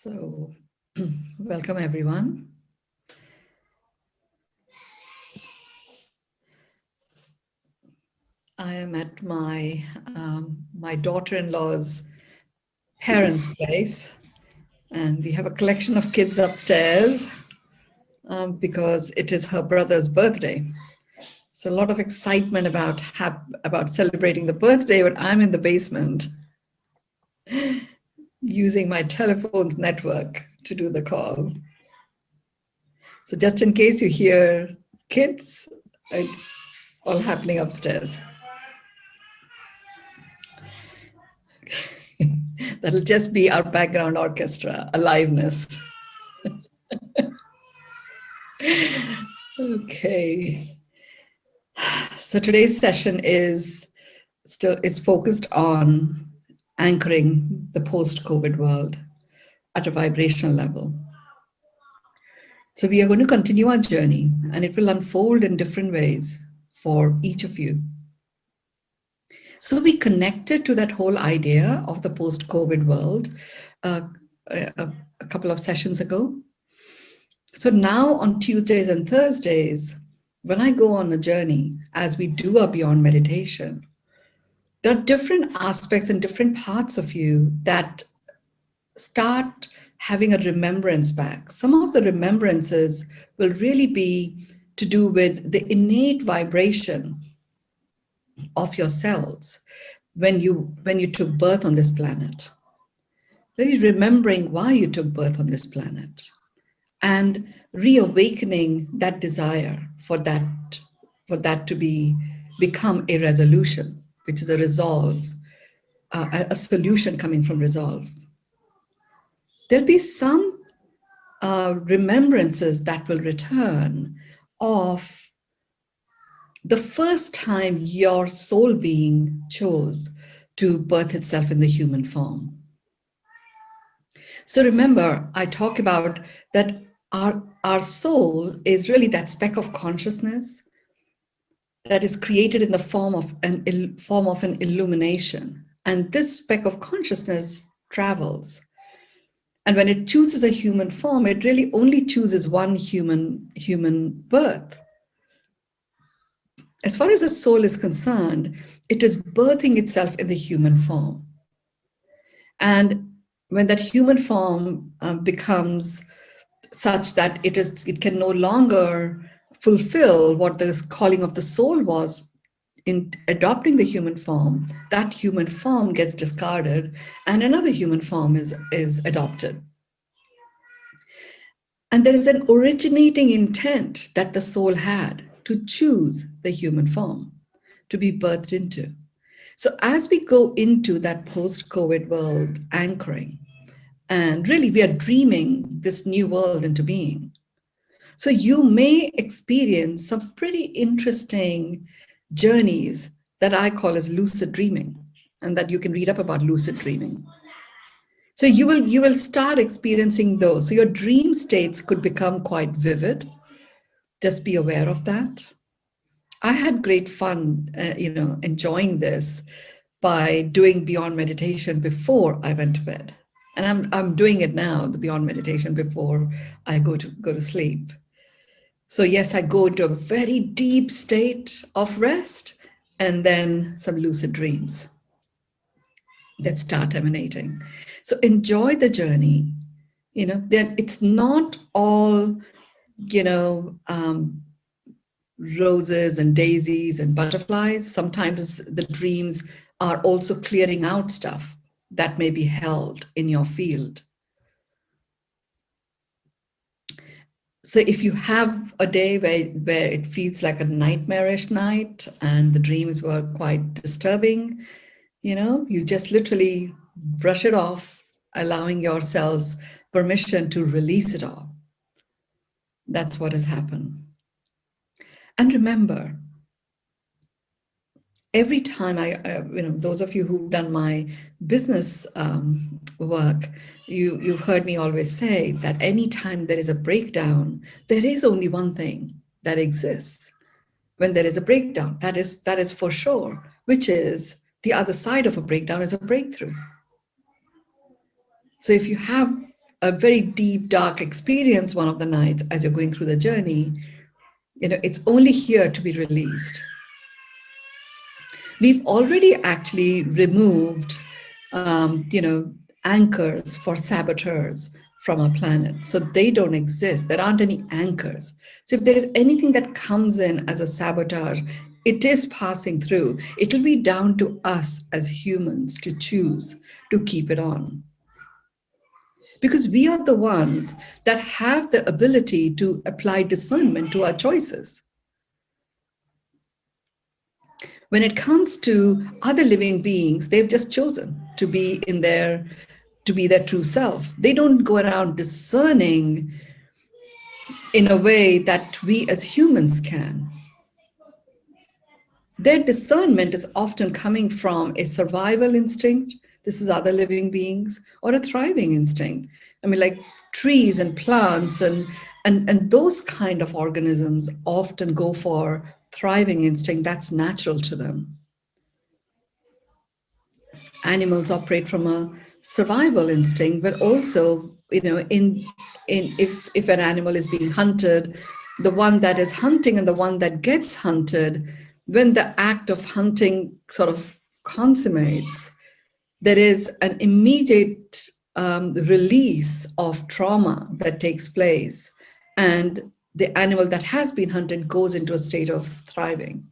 So, welcome everyone. I am at my daughter-in-law's parents' place, and we have a collection of kids upstairs because it is her brother's birthday. So a lot of excitement about celebrating the birthday, but I'm in the basement using my telephone's network to do the call. So just in case you hear kids, it's all happening upstairs. That'll just be our background orchestra, aliveness. Okay. So today's session is focused on anchoring the post-COVID world at a vibrational level. So we are going to continue our journey, and it will unfold in different ways for each of you. So we connected to that whole idea of the post-COVID world a couple of sessions ago. So now on Tuesdays and Thursdays, when I go on a journey, as we do our Beyond meditation, there are different aspects and different parts of you that start having a remembrance back. Some of the remembrances will really be to do with the innate vibration of your cells when you took birth on this planet. Really remembering why you took birth on this planet and reawakening that desire for that to become a resolution, which is a resolve, a solution coming from resolve. There'll be some remembrances that will return of the first time your soul being chose to birth itself in the human form. So remember, I talk about that our soul is really that speck of consciousness that is created in the form of an illumination. And this speck of consciousness travels. And when it chooses a human form, it really only chooses one human birth. As far as the soul is concerned, it is birthing itself in the human form. And when that human form becomes such that it can no longer fulfill what the calling of the soul was in adopting the human form, that human form gets discarded and another human form is adopted. And there is an originating intent that the soul had to choose the human form to be birthed into. So as we go into that post-COVID world anchoring, and really we are dreaming this new world into being. So you may experience some pretty interesting journeys that I call as lucid dreaming, and that you can read up about lucid dreaming. So you will start experiencing those. So your dream states could become quite vivid. Just be aware of that. I had great fun, enjoying this by doing Beyond meditation before I went to bed. And I'm doing it now, the Beyond meditation, before I go to sleep. So yes, I go into a very deep state of rest and then some lucid dreams that start emanating. So enjoy the journey. That it's not all, roses and daisies and butterflies. Sometimes the dreams are also clearing out stuff that may be held in your field. So if you have a day where it feels like a nightmarish night and the dreams were quite disturbing, you just literally brush it off, allowing yourselves permission to release it all. That's what has happened. And remember, every time those of you who've done my business work, you've heard me always say that anytime there is a breakdown, there is only one thing that exists. When there is a breakdown, that is for sure, which is the other side of a breakdown is a breakthrough. So if you have a very deep, dark experience one of the nights as you're going through the journey, it's only here to be released. We've already actually removed, anchors for saboteurs from our planet. So they don't exist. There aren't any anchors. So if there is anything that comes in as a sabotage, it is passing through. It will be down to us as humans to choose to keep it on. Because we are the ones that have the ability to apply discernment to our choices. When it comes to other living beings, they've just chosen to be their true self. They don't go around discerning in a way that we as humans can. Their discernment is often coming from a survival instinct. This is other living beings, or a thriving instinct. I mean, like trees and plants and those kind of organisms often go for thriving instinct. That's natural to them. Animals operate from a survival instinct, but also, if an animal is being hunted, the one that is hunting and the one that gets hunted, when the act of hunting sort of consummates, there is an immediate release of trauma that takes place, and the animal that has been hunted goes into a state of thriving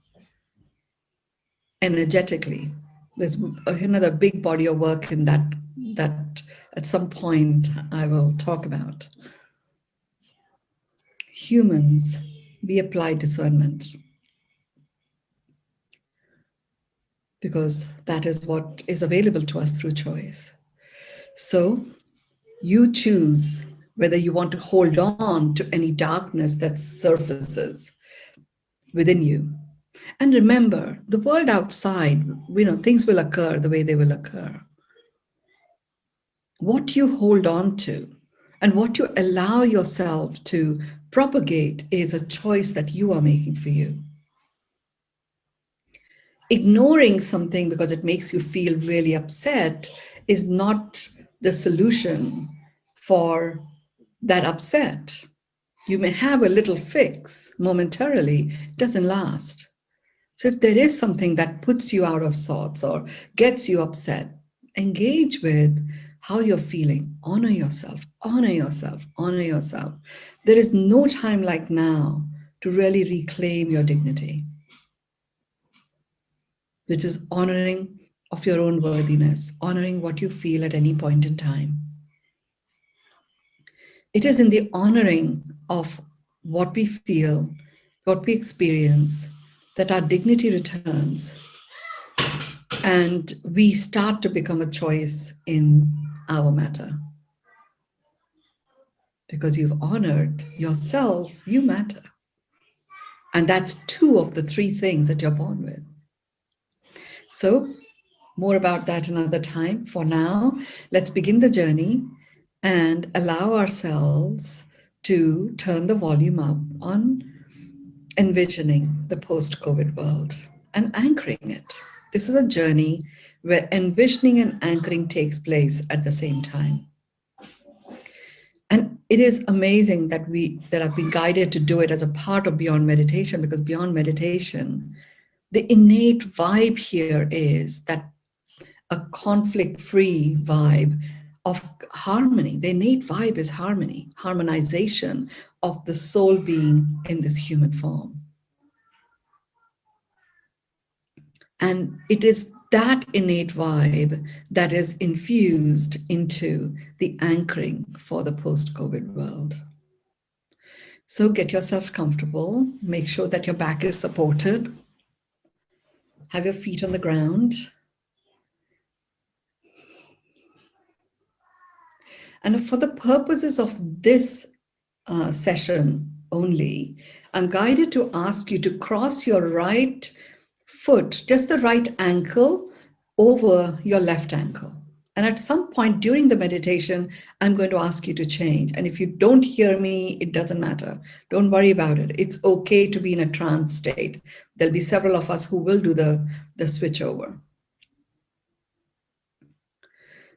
energetically. There's another big body of work in that at some point I will talk about. Humans, we apply discernment because that is what is available to us through choice. So you choose whether you want to hold on to any darkness that surfaces within you. And remember, the world outside, things will occur the way they will occur. What you hold on to and what you allow yourself to propagate is a choice that you are making for you. Ignoring something because it makes you feel really upset is not the solution for that upset. You may have a little fix momentarily, it doesn't last. So if there is something that puts you out of sorts or gets you upset, engage with how you're feeling. Honor yourself, honor yourself, honor yourself. There is no time like now to really reclaim your dignity, which is honoring of your own worthiness, honoring what you feel at any point in time. It is in the honoring of what we feel, what we experience, that our dignity returns and we start to become a choice in our matter. Because you've honored yourself, you matter. And that's 2 of the 3 things that you're born with. So more about that another time. For now, let's begin the journey and allow ourselves to turn the volume up on envisioning the post-COVID world and anchoring it. This is a journey where envisioning and anchoring takes place at the same time. And it is amazing that I've been guided to do it as a part of Beyond Meditation, because Beyond Meditation, the innate vibe here is that a conflict-free vibe of harmony. The innate vibe is harmony, harmonization of the soul being in this human form. And it is that innate vibe that is infused into the anchoring for the post-COVID world. So get yourself comfortable, make sure that your back is supported, have your feet on the ground. And for the purposes of this session only, I'm guided to ask you to cross your right foot, just the right ankle, over your left ankle. And at some point during the meditation, I'm going to ask you to change. And if you don't hear me, it doesn't matter. Don't worry about it. It's okay to be in a trance state. There'll be several of us who will do the switch over.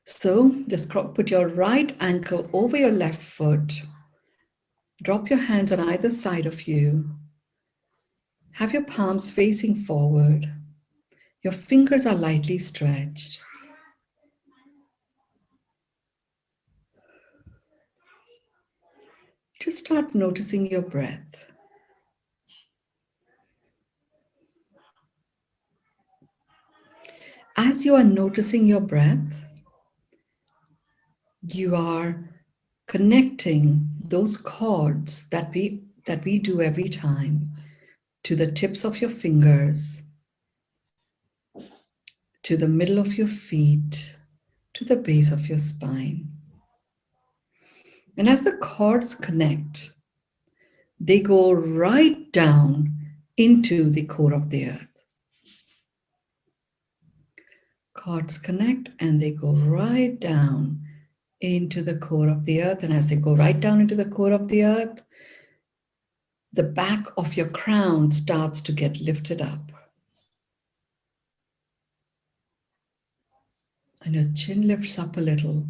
So just put your right ankle over your left foot. Drop your hands on either side of you. Have your palms facing forward. Your fingers are lightly stretched. Just start noticing your breath. As you are noticing your breath, you are connecting those chords that we do every time to the tips of your fingers, to the middle of your feet, to the base of your spine. And as the chords connect, they go right down into the core of the earth. Chords connect and they go right down into the core of the earth. And as they go right down into the core of the earth, the back of your crown starts to get lifted up. And your chin lifts up a little.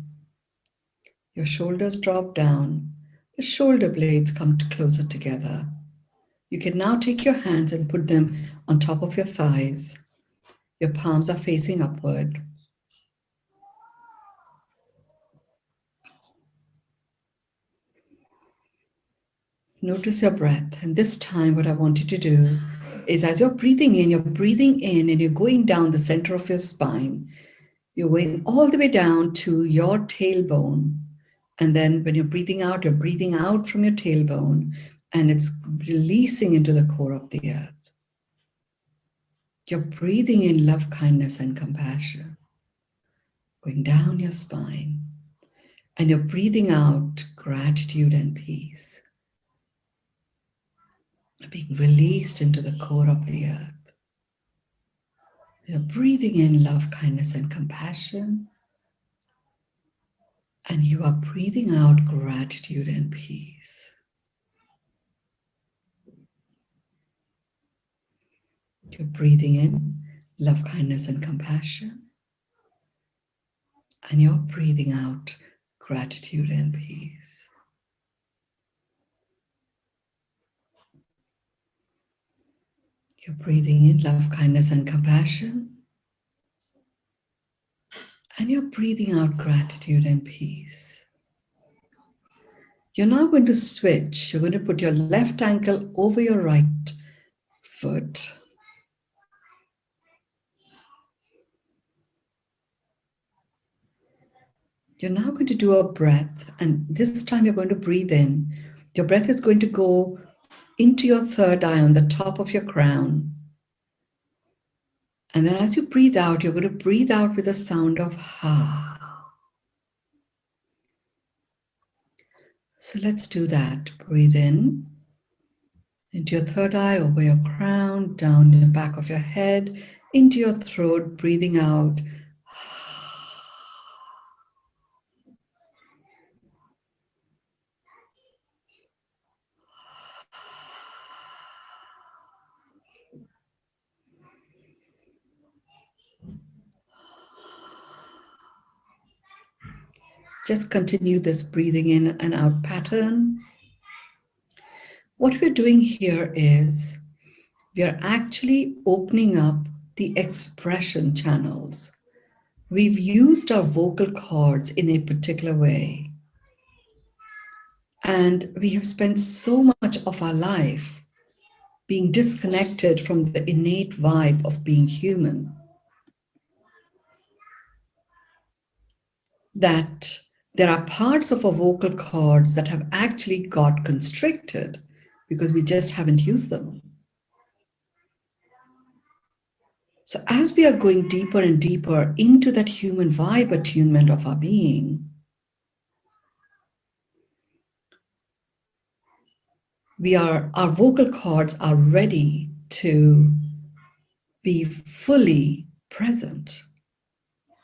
Your shoulders drop down. The shoulder blades come closer together. You can now take your hands and put them on top of your thighs. Your palms are facing upward. Notice your breath. And this time, what I want you to do is as you're breathing in and you're going down the center of your spine. You're going all the way down to your tailbone. And then when you're breathing out from your tailbone, and it's releasing into the core of the earth. You're breathing in love, kindness, and compassion, going down your spine. And you're breathing out gratitude and peace, being released into the core of the earth. You're breathing in love, kindness, and compassion. And you are breathing out gratitude and peace. You're breathing in love, kindness, and compassion. And you're breathing out gratitude and peace. You're breathing in love, kindness, and compassion. And you're breathing out gratitude and peace. You're now going to switch. You're going to put your left ankle over your right foot. You're now going to do a breath, and this time you're going to breathe in. Your breath is going to go into your third eye on the top of your crown. And then as you breathe out, you're going to breathe out with a sound of ha. So let's do that. Breathe in into your third eye, over your crown, down the back of your head, into your throat, breathing out. Just continue this breathing in and out pattern. What we're doing here is we are actually opening up the expression channels. We've used our vocal cords in a particular way. And we have spent so much of our life being disconnected from the innate vibe of being human that there are parts of our vocal cords that have actually got constricted because we just haven't used them. So as we are going deeper and deeper into that human vibe attunement of our being, our vocal cords are ready to be fully present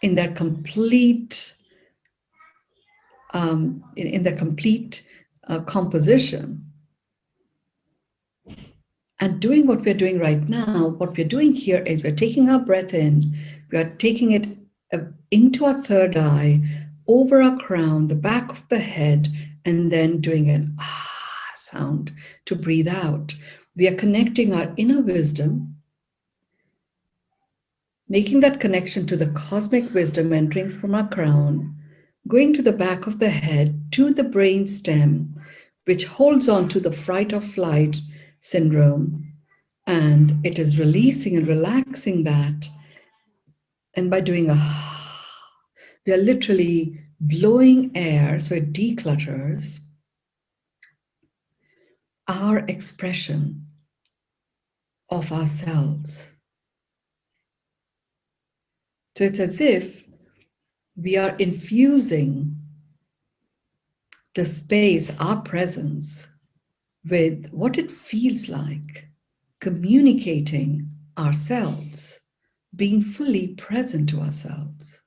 in that complete composition. And doing what we're doing right now, what we're doing here is we're taking our breath in, we are taking it into our third eye, over our crown, the back of the head, and then doing an ah sound to breathe out. We are connecting our inner wisdom, making that connection to the cosmic wisdom entering from our crown, going to the back of the head, to the brain stem, which holds on to the fright or flight syndrome. And it is releasing and relaxing that. And by doing a we are literally blowing air, so it declutters our expression of ourselves. So it's as if we are infusing the space, our presence, with what it feels like communicating ourselves, being fully present to ourselves.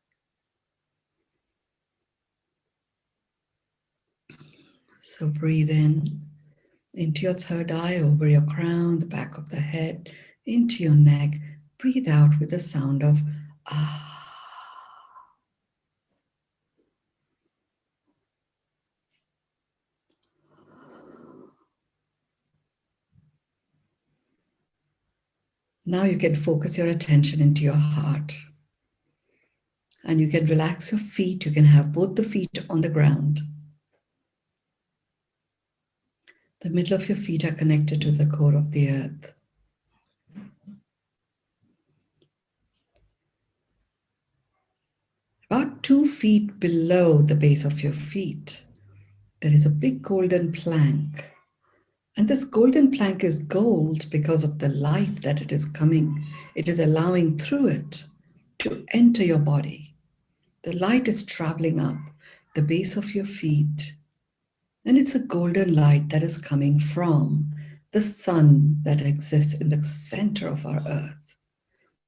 So breathe in into your third eye, over your crown, the back of the head, into your neck. Breathe out with the sound of ah. Now you can focus your attention into your heart. And you can relax your feet. You can have both the feet on the ground. The middle of your feet are connected to the core of the earth. About 2 feet below the base of your feet, there is a big golden plank. And this golden plank is gold because of the light that it is coming. It is allowing through it to enter your body. The light is traveling up the base of your feet. And it's a golden light that is coming from the sun that exists in the center of our earth,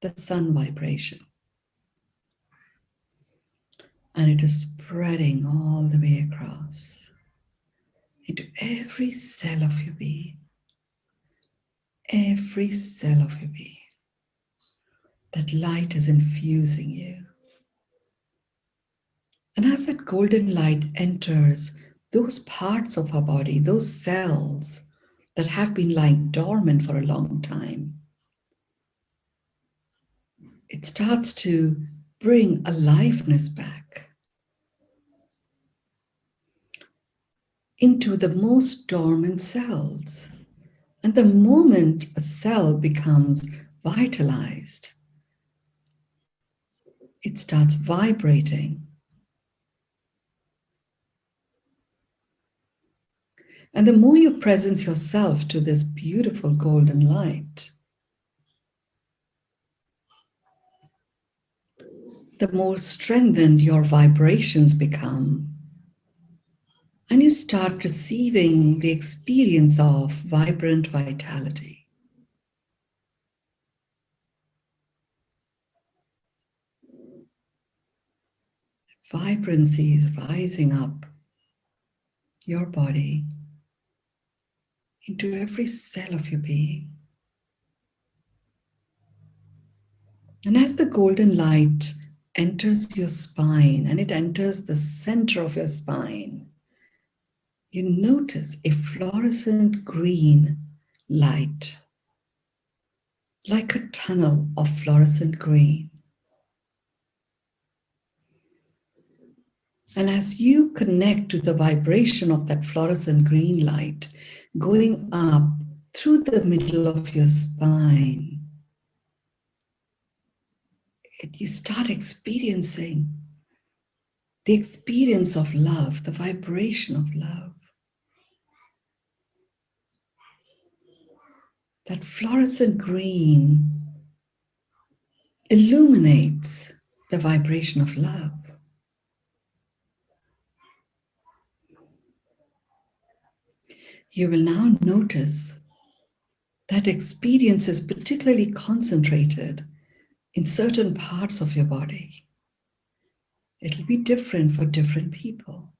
the sun vibration. And it is spreading all the way across into every cell of your being. Every cell of your being. That light is infusing you. And as that golden light enters those parts of our body, those cells that have been lying dormant for a long time, it starts to bring aliveness back into the most dormant cells. And the moment a cell becomes vitalized, it starts vibrating. And the more you presence yourself to this beautiful golden light, the more strengthened your vibrations become. And you start receiving the experience of vibrant vitality. Vibrancy is rising up your body into every cell of your being. And as the golden light enters your spine and it enters the center of your spine, you notice a fluorescent green light, like a tunnel of fluorescent green. And as you connect to the vibration of that fluorescent green light going up through the middle of your spine, you start experiencing the experience of love, the vibration of love. That fluorescent green illuminates the vibration of love. You will now notice that experience is particularly concentrated in certain parts of your body. It'll be different for different people.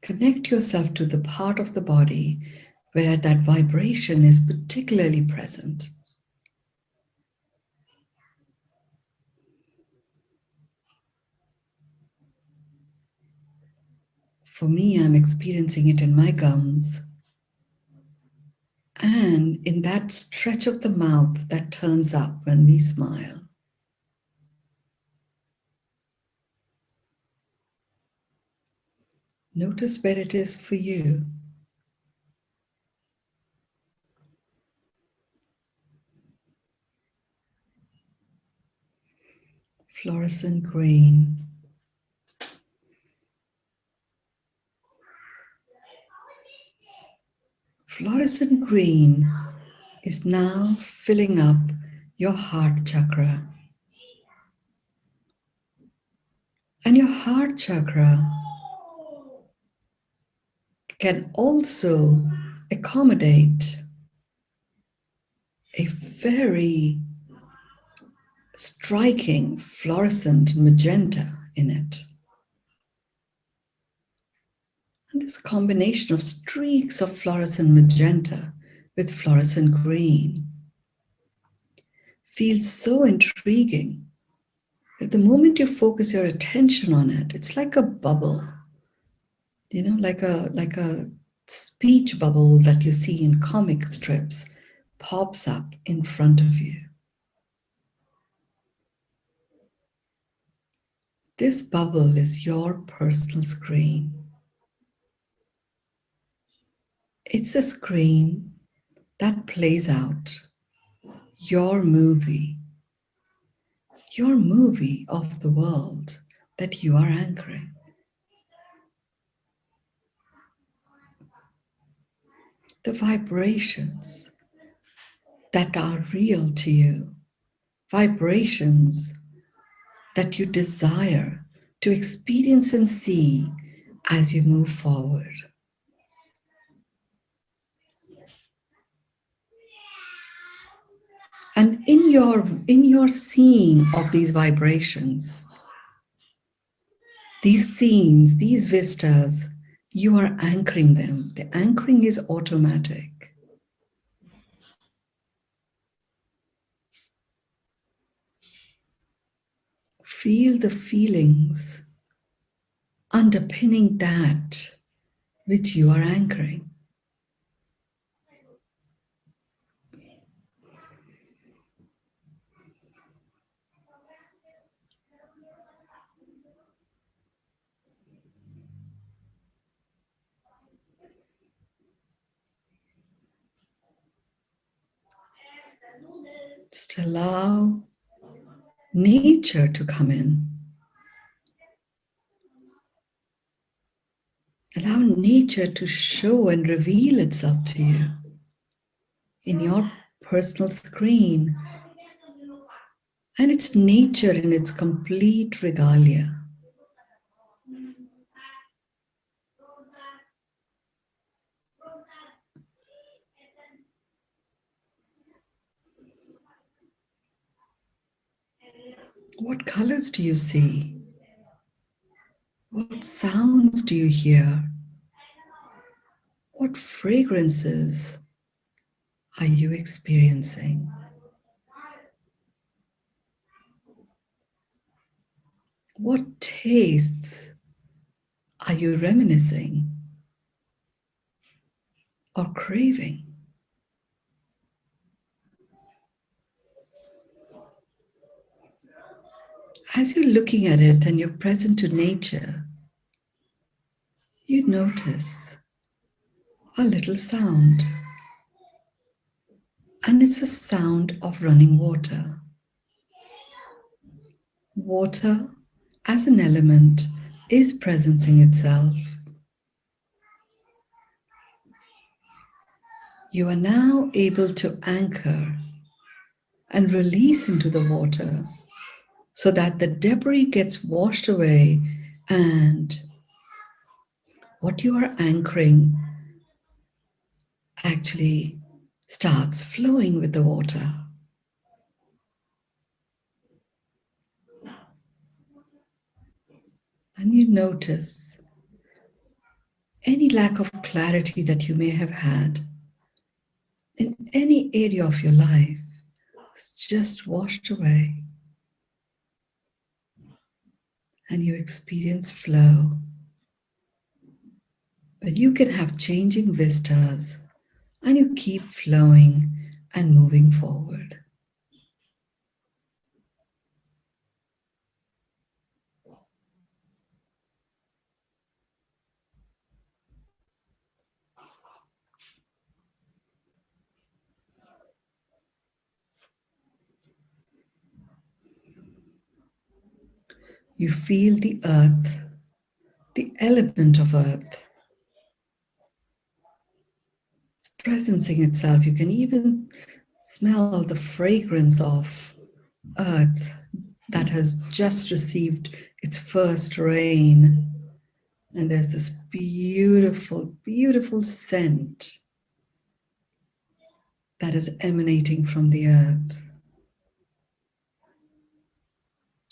Connect yourself to the part of the body where that vibration is particularly present. For me, I'm experiencing it in my gums and in that stretch of the mouth that turns up when we smile. Notice where it is for you. Fluorescent green. Fluorescent green is now filling up your heart chakra. And your heart chakra can also accommodate a very striking fluorescent magenta in it. And this combination of streaks of fluorescent magenta with fluorescent green feels so intriguing that the moment you focus your attention on it, it's like a bubble, like a speech bubble that you see in comic strips pops up in front of you. This bubble is your personal screen. It's a screen that plays out your movie of the world that you are anchoring. The vibrations that are real to you, vibrations that you desire to experience and see as you move forward. And in your seeing of these vibrations, these scenes, these vistas, you are anchoring them. The anchoring is automatic. Feel the feelings underpinning that which you are anchoring. Just allow nature to come in. Allow nature to show and reveal itself to you in your personal screen. And it's nature in its complete regalia. What colors do you see? What sounds do you hear? What fragrances are you experiencing? What tastes are you reminiscing or craving? As you're looking at it and you're present to nature, you notice a little sound. And it's a sound of running water. Water as an element is presencing itself. You are now able to anchor and release into the water so that the debris gets washed away and what you are anchoring actually starts flowing with the water. And you notice any lack of clarity that you may have had in any area of your life is just washed away. And you experience flow. But you can have changing vistas and you keep flowing and moving forward. You feel the earth, the element of earth. It's presencing itself. You can even smell the fragrance of earth that has just received its first rain. And there's this beautiful, beautiful scent that is emanating from the earth.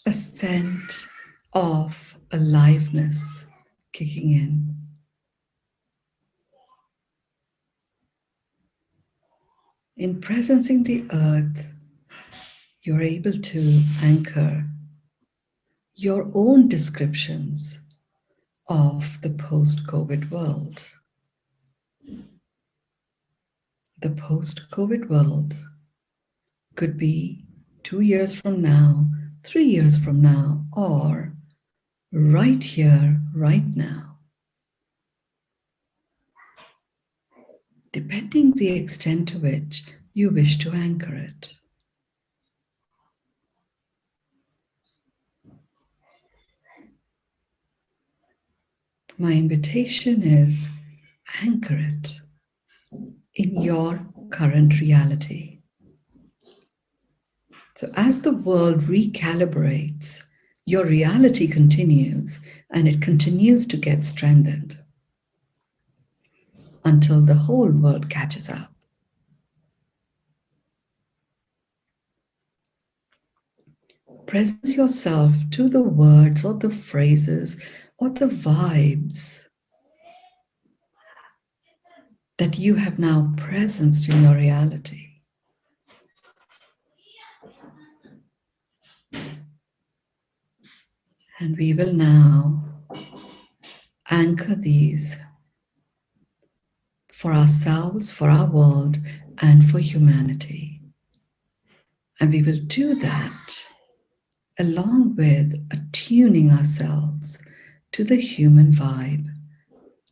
A scent of aliveness kicking in. In presencing the earth, you're able to anchor your own descriptions of the post-COVID world. The post-COVID world could be 2 years from now, 3 years from now, or right here, right now. Depending the extent to which you wish to anchor it. My invitation is anchor it in your current reality. So as the world recalibrates, your reality continues and it continues to get strengthened until the whole world catches up. Presence yourself to the words or the phrases or the vibes that you have now presenced in your reality. And we will now anchor these for ourselves, for our world, and for humanity. And we will do that along with attuning ourselves to the human vibe,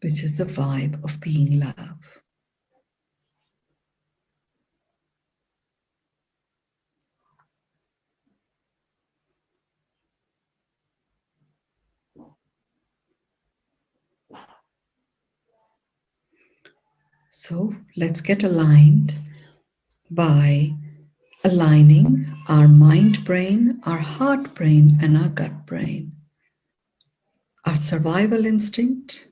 which is the vibe of being love. So let's get aligned by aligning our mind brain, our heart brain, and our gut brain. Our survival instinct,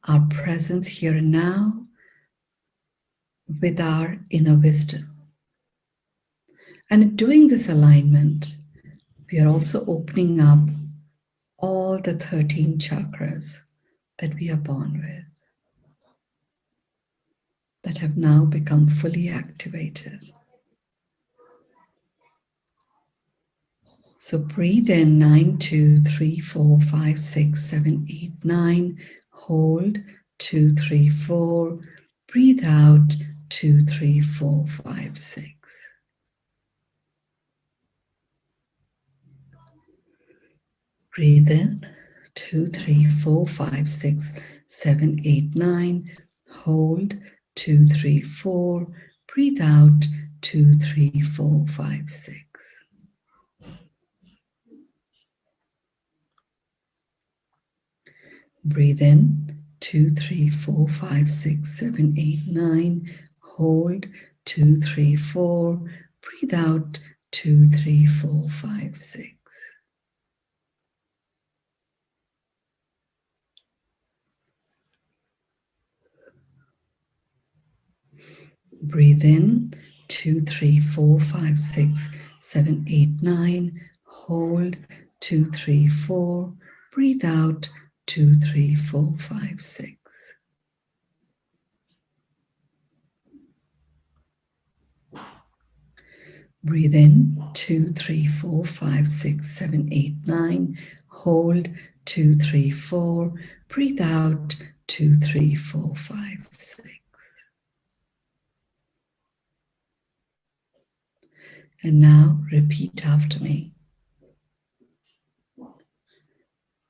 our presence here and now, with our inner wisdom. And in doing this alignment, we are also opening up all the 13 chakras that we are born with, that have now become fully activated. So breathe in 9, 2, 3, 4, 5, 6, 7, 8, 9. Hold 2, 3, 4. Breathe out 2, 3, 4, 5, 6. Breathe in 2, 3, 4, 5, 6, 7, 8, 9. Hold 2, 3, 4. Breathe out 2, 3, 4, 5, 6. Breathe in 2, 3, 4, 5, 6, 7, 8, 9. Hold 2, 3, 4. Breathe out 2, 3, 4, 5, 6. Breathe in 2, 3, 4, 5, 6, 7, 8, 9. Hold 2, 3, 4. Breathe out 2, 3, 4, 5, 6. Breathe in 2, 3, 4, 5, 6, 7, 8, 9. Hold 2, 3, 4. Breathe out 2, 3, 4, 5, 6. And now repeat after me.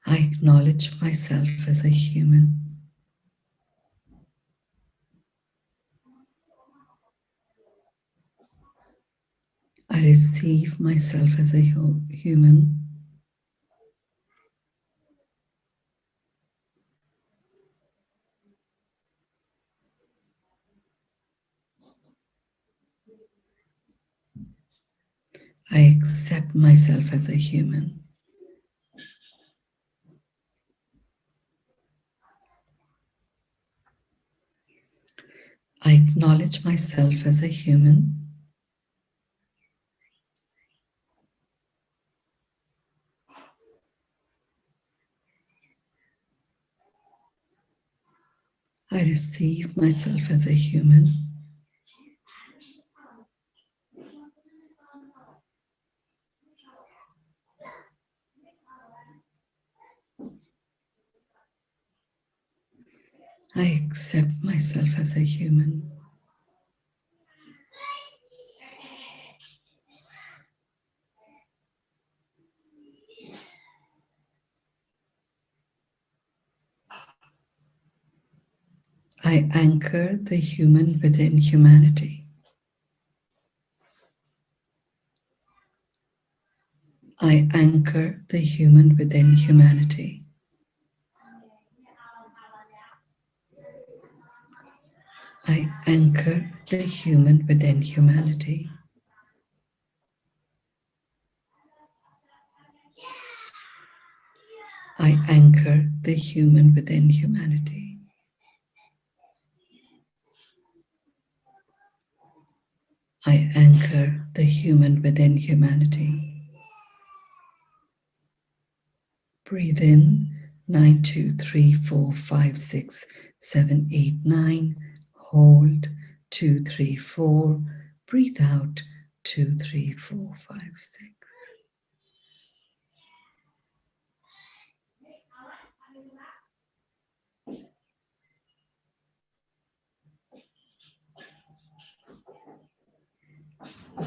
I acknowledge myself as a human. I receive myself as a human. I accept myself as a human. I acknowledge myself as a human. I receive myself as a human. I accept myself as a human. I anchor the human within humanity. I anchor the human within humanity. I anchor the human within humanity. I anchor the human within humanity. I anchor the human within humanity. Breathe in, 9, 2, 3, 4, 5, 6, 7, 8, 9. Hold, 2, 3, 4. Breathe out, 2, 3, 4, 5, 6.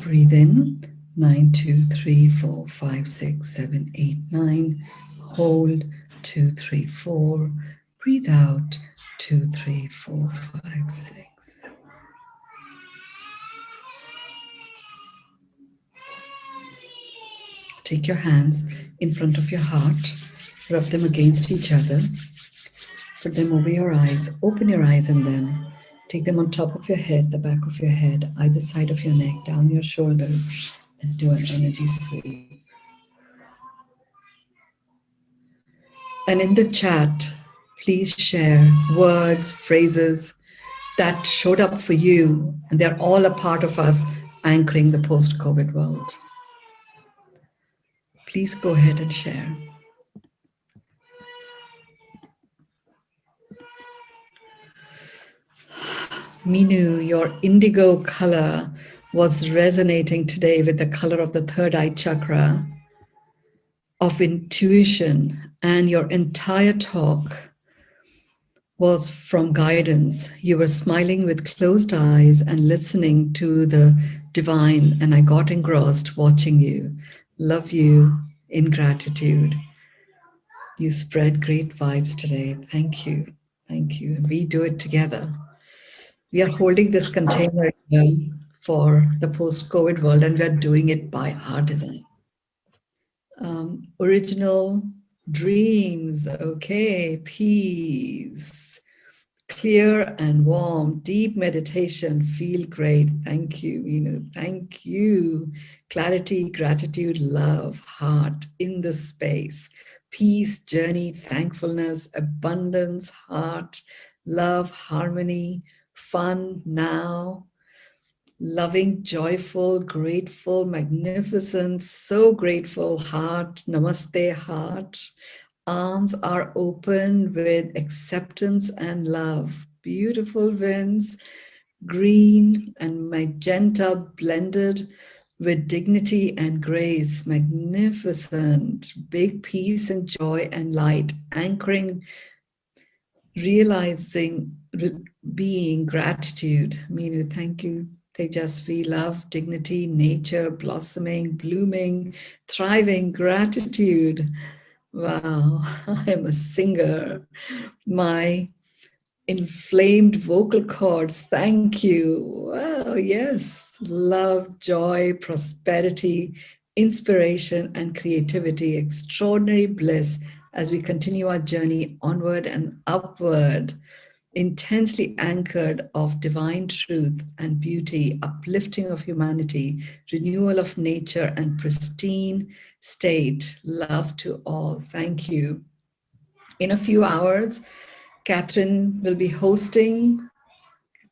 Breathe in, 9, 2, 3, 4, 5, 6, 7, 8, 9. Hold, 2, 3, 4. Breathe out, 2, 3, 4, 5, 6. Take your hands in front of your heart, rub them against each other, put them over your eyes, open your eyes in them, take them on top of your head, the back of your head, either side of your neck, down your shoulders, and do an energy sweep. And in the chat, please share words, phrases that showed up for you, and they're all a part of us anchoring the post-COVID world. Please go ahead and share. Mynoo, your indigo color was resonating today with the color of the third eye chakra of intuition, and your entire talk was from guidance. You were smiling with closed eyes and listening to the divine, and I got engrossed watching you. Love you in gratitude. You spread great vibes today. Thank you. Thank you. We do it together. We are holding this container for the post-COVID world, and we are doing it by our design. Original dreams. Okay, peace. Clear and warm, deep meditation, feel great. Thank you, Mynoo. Thank you. Clarity, gratitude, love, heart in the space. Peace, journey, thankfulness, abundance, heart, love, harmony, fun now, loving, joyful, grateful, magnificent, so grateful, heart, namaste, heart. Arms are open with acceptance and love. Beautiful winds, green and magenta blended with dignity and grace. Magnificent, big peace and joy and light, anchoring realizing, being gratitude. Mynoo, thank you. Tejasvi, love, dignity, nature, blossoming, blooming, thriving, gratitude. Wow, I'm a singer. My inflamed vocal cords, thank you. Wow, yes. Love, joy, prosperity, inspiration, and creativity, extraordinary bliss as we continue our journey onward and upward, intensely anchored of divine truth and beauty, uplifting of humanity, renewal of nature, and pristine state. Love to all. Thank you. In a few hours, Catherine will be hosting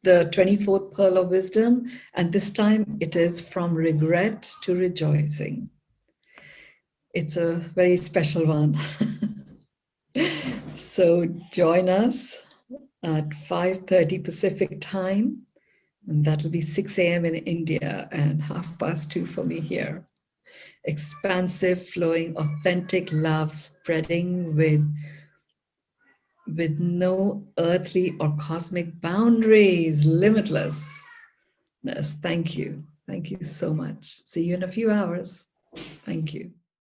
the 24th Pearl of Wisdom, and this time it is from regret to rejoicing. It's a very special one. So join us at 5:30 Pacific time, and that'll be 6 a.m. in India and 2:30 for me here. Expansive, flowing, authentic love spreading with no earthly or cosmic boundaries, limitlessness. Thank you. Thank you so much. See you in a few hours. Thank you.